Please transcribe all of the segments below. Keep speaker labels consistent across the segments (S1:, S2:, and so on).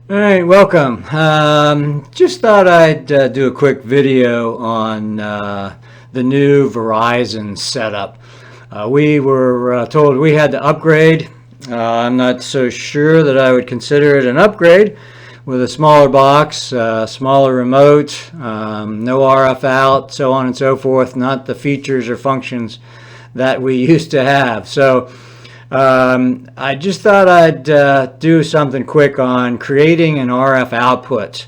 S1: All right, welcome. Just thought I'd do a quick video on the new Verizon setup. We were told we had to upgrade. I'm not so sure that I would consider it an upgrade with a smaller box, smaller remote, no RF out, so on and so forth, not the features or functions that we used to have. So I just thought I'd do something quick on creating an RF output.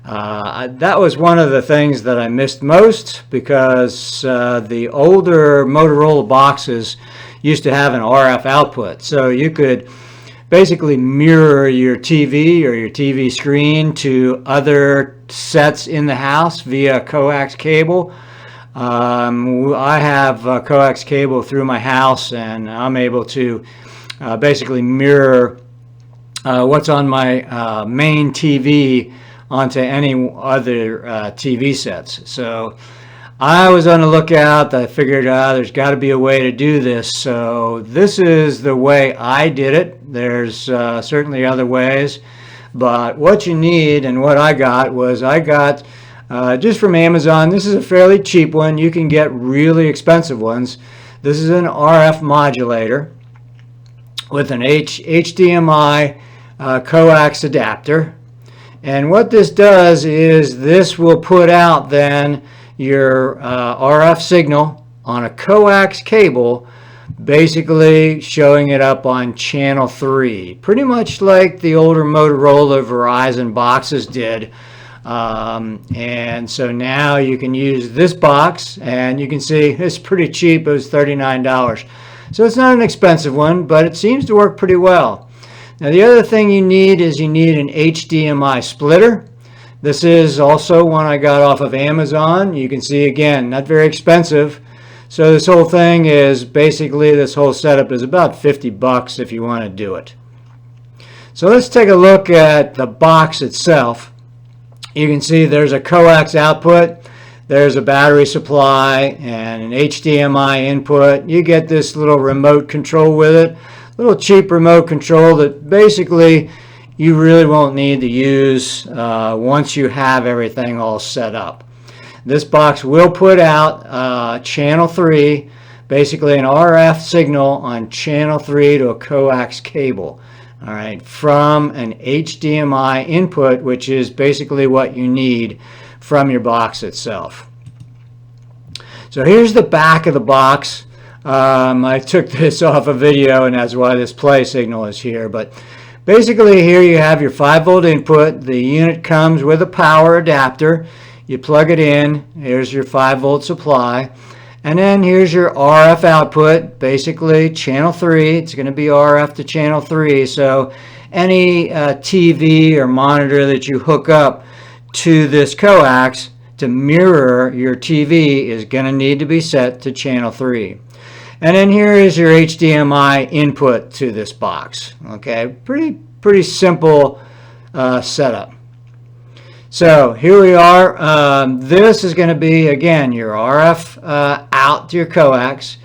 S1: That was one of the things that I missed most because the older Motorola boxes used to have an RF output. So you could basically mirror your TV or your TV screen to other sets in the house via coax cable. I have coax cable through my house, and I'm able to basically mirror what's on my main TV onto any other TV sets. So I was on the lookout. I figured there's got to be a way to do this. So this is the way I did it. There's certainly other ways, but what you need and what I got was just from Amazon. This is a fairly cheap one. You can get really expensive ones. This is an RF modulator with an HDMI coax adapter. And what this does is this will put out then your RF signal on a coax cable, basically showing it up on channel 3. Pretty much like the older Motorola Verizon boxes did. And so now you can use this box, and you can see it's pretty cheap. It was $39. So it's not an expensive one, but it seems to work pretty well. Now the other thing you need is an HDMI splitter. This is also one I got off of Amazon. You can see, again, not very expensive. So this whole thing is basically, this whole setup is about 50 bucks if you want to do it. So let's take a look at the box itself. You can see there's a coax output, there's a battery supply, and an HDMI input. You get this little remote control with it, little cheap remote control that basically you really won't need to use once you have everything all set up. This box will put out channel 3, basically an RF signal on channel 3 to a coax cable. All right, from an HDMI input, which is basically what you need from your box itself. So here's the back of the box. I took this off a video, and that's why this play signal is here. But basically here you have your 5-volt input. The unit comes with a power adapter. You plug it in. Here's your 5-volt supply. And then here's your RF output, basically channel 3. It's going to be RF to channel 3. So any TV or monitor that you hook up to this coax to mirror your TV is going to need to be set to channel 3. And then here is your HDMI input to this box. Okay, pretty simple setup. So here we are. This is going to be, again, your RF out to your coax.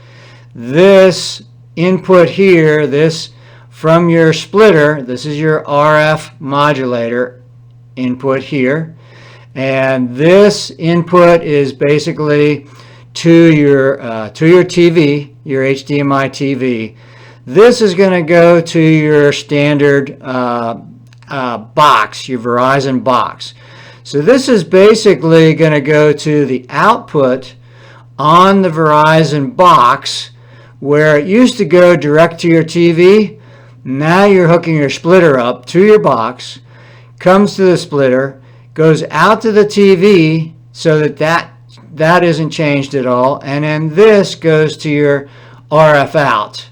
S1: This input here, this from your splitter, this is your RF modulator input here. And this input is basically to your TV, your HDMI TV. This is going to go to your standard box, your Verizon box. So this is basically going to go to the output on the Verizon box, where it used to go direct to your TV. Now you're hooking your splitter up to your box, comes to the splitter, goes out to the TV so that isn't changed at all, and then this goes to your RF out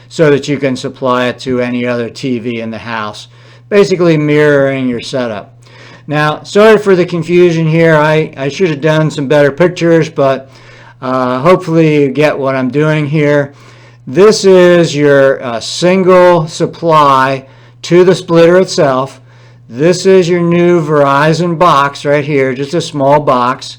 S1: so that you can supply it to any other TV in the house, basically mirroring your setup. Now, sorry for the confusion here. I should have done some better pictures, but hopefully you get what I'm doing here. This is your single supply to the splitter itself. This is your new Verizon box right here, just a small box.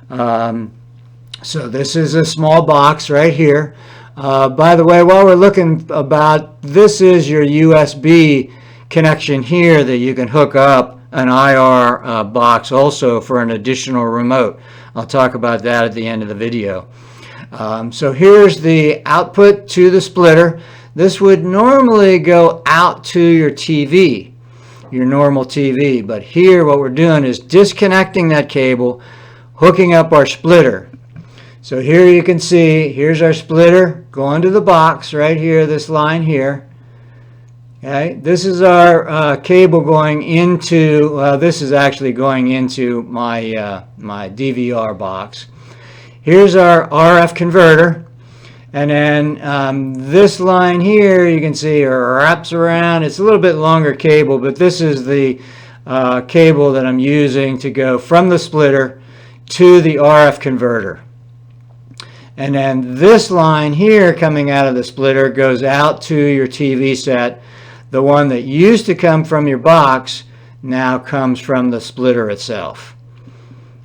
S1: So this is a small box right here. By the way, while we're looking about, this is your USB connection here that you can hook up an IR box also for an additional remote. I'll talk about that at the end of the video. So here's the output to the splitter. This would normally go out to your TV, your normal TV, but here what we're doing is disconnecting that cable, hooking up our splitter. So here you can see, here's our splitter going to the box right here, this line here. Okay, this is our cable going into, this is actually going into my, my DVR box. Here's our RF converter, and then this line here you can see wraps around. It's a little bit longer cable, but this is the cable that I'm using to go from the splitter to the RF converter. And then this line here coming out of the splitter goes out to your TV set. The one that used to come from your box now comes from the splitter itself.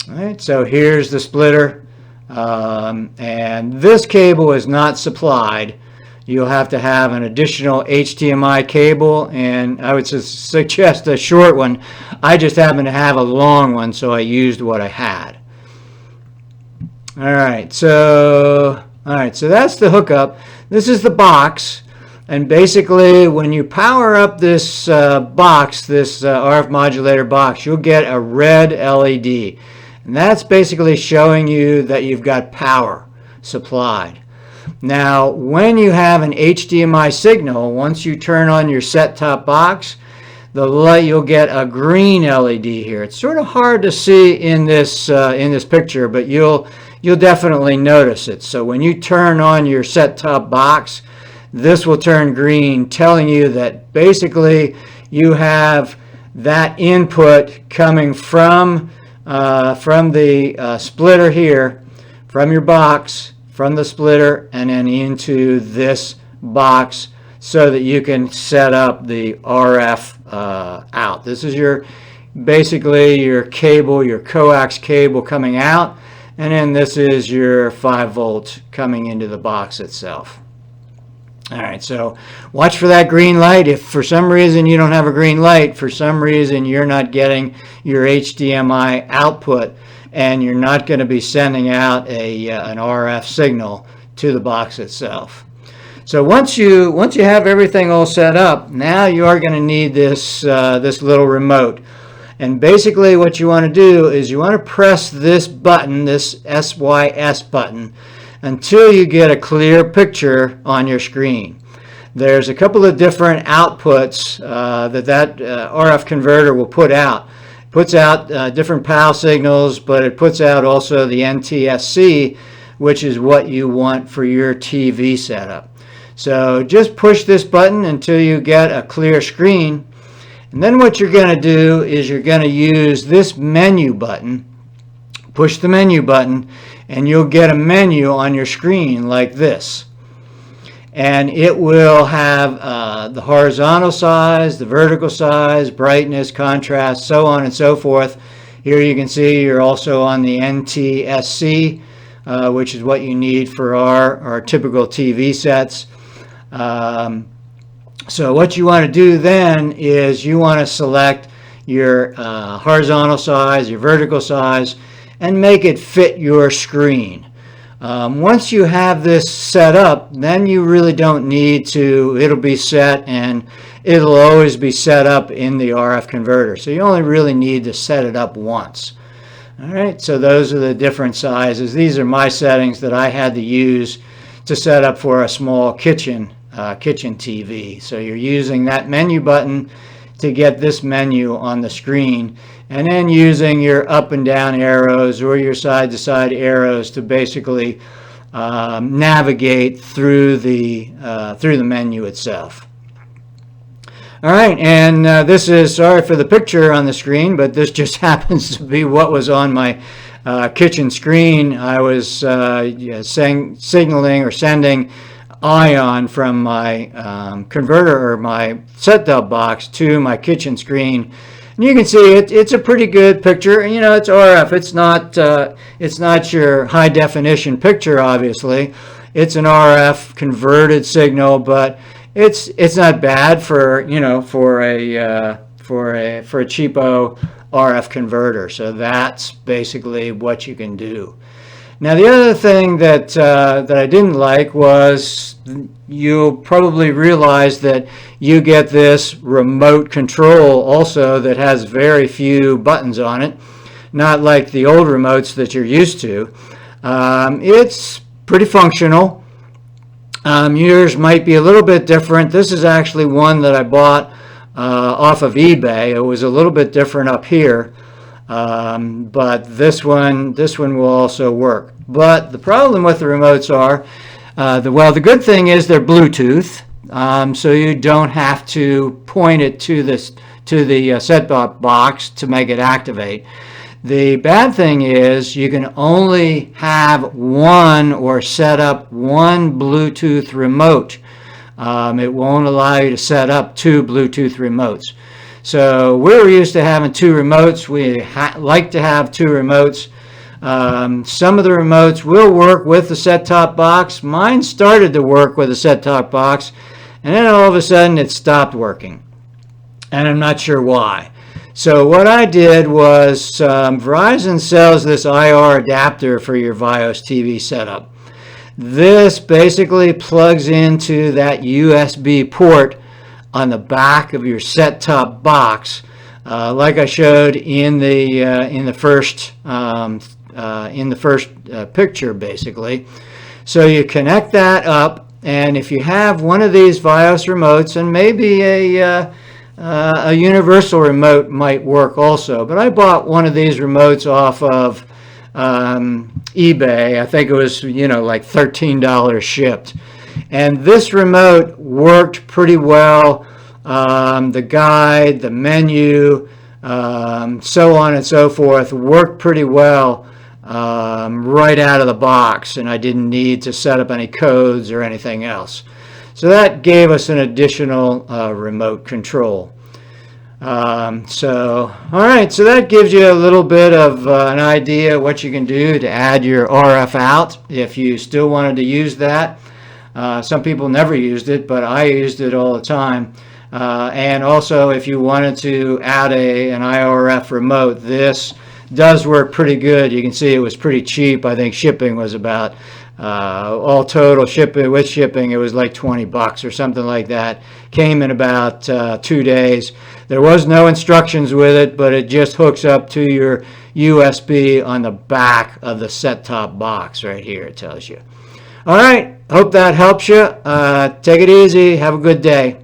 S1: All right, so here's the splitter, and this cable is not supplied. You'll have to have an additional HDMI cable, and I would suggest a short one. I just happen to have a long one, so I used what I had. All right, so that's the hookup. This is the box, and basically when you power up this box, this RF modulator box, you'll get a red LED, and that's basically showing you that you've got power supplied. Now, when you have an HDMI signal, once you turn on your set-top box, you'll get a green LED here. It's sort of hard to see in this picture, but you'll definitely notice it. So when you turn on your set-top box, this will turn green, telling you that basically you have that input coming from the splitter here, from your box, from the splitter, and then into this box so that you can set up the RF out. This is basically your cable, your coax cable coming out, and then this is your 5 volt coming into the box itself. All right, so watch for that green light. If for some reason you don't have a green light, for some reason you're not getting your HDMI output, and you're not going to be sending out an RF signal to the box itself. So once you have everything all set up, now you are going to need this little remote. And basically what you want to do is you want to press this button, this SYS button, until you get a clear picture on your screen. There's a couple of different outputs that RF converter will put out. It puts out different PAL signals, but it puts out also the NTSC, which is what you want for your TV setup. So just push this button until you get a clear screen. And then what you're going to do is you're going to use this menu button. Push the menu button and you'll get a menu on your screen like this. And it will have the horizontal size, the vertical size, brightness, contrast, so on and so forth. Here you can see you're also on the NTSC, which is what you need for our typical TV sets. So what you want to do then is you want to select your horizontal size, your vertical size, and make it fit your screen. Once you have this set up, then you really don't need to, it'll be set and it'll always be set up in the RF converter. So you only really need to set it up once. All right, so those are the different sizes. These are my settings that I had to use to set up for a small kitchen TV. So you're using that menu button to get this menu on the screen, and then using your up and down arrows or your side to side arrows to basically navigate through the menu itself. All right, and this is, sorry for the picture on the screen, but this just happens to be what was on my kitchen screen. I was signaling or sending ion from my converter or my set-top box to my kitchen screen, and you can see it's a pretty good picture. You know, it's RF. It's not your high definition picture, obviously. It's an RF converted signal, but it's not bad for, you know, for a cheapo RF converter. So that's basically what you can do. Now, the other thing that I didn't like was, you'll probably realize that you get this remote control also that has very few buttons on it, not like the old remotes that you're used to. It's pretty functional. Yours might be a little bit different. This is actually one that I bought off of eBay. It was a little bit different up here. But this one will also work. But the problem with the remotes are, the good thing is they're Bluetooth, so you don't have to point it to the set-top box to make it activate. The bad thing is you can only have one or set up one Bluetooth remote. It won't allow you to set up two Bluetooth remotes. So we're used to having two remotes. We like to have two remotes. Some of the remotes will work with the set-top box. Mine started to work with the set-top box, and then all of a sudden it stopped working. And I'm not sure why. So what I did was, Verizon sells this IR adapter for your Vios TV setup. This basically plugs into that USB port on the back of your set-top box, like I showed in the first picture, basically. So you connect that up, and if you have one of these Vios remotes, and maybe a universal remote might work also. But I bought one of these remotes off of eBay. I think it was, you know, like $13 shipped. And this remote worked pretty well. The guide, the menu, so on and so forth, worked pretty well right out of the box, and I didn't need to set up any codes or anything else. So that gave us an additional remote control. All right, so that gives you a little bit of an idea what you can do to add your RF out if you still wanted to use that. Some people never used it, but I used it all the time. And also, if you wanted to add an IRF remote, this does work pretty good. You can see it was pretty cheap. I think shipping was about, all total shipping, with shipping, it was like $20 or something like that. Came in about 2 days. There was no instructions with it, but it just hooks up to your USB on the back of the set-top box right here, it tells you. All right, hope that helps you. Take it easy. Have a good day.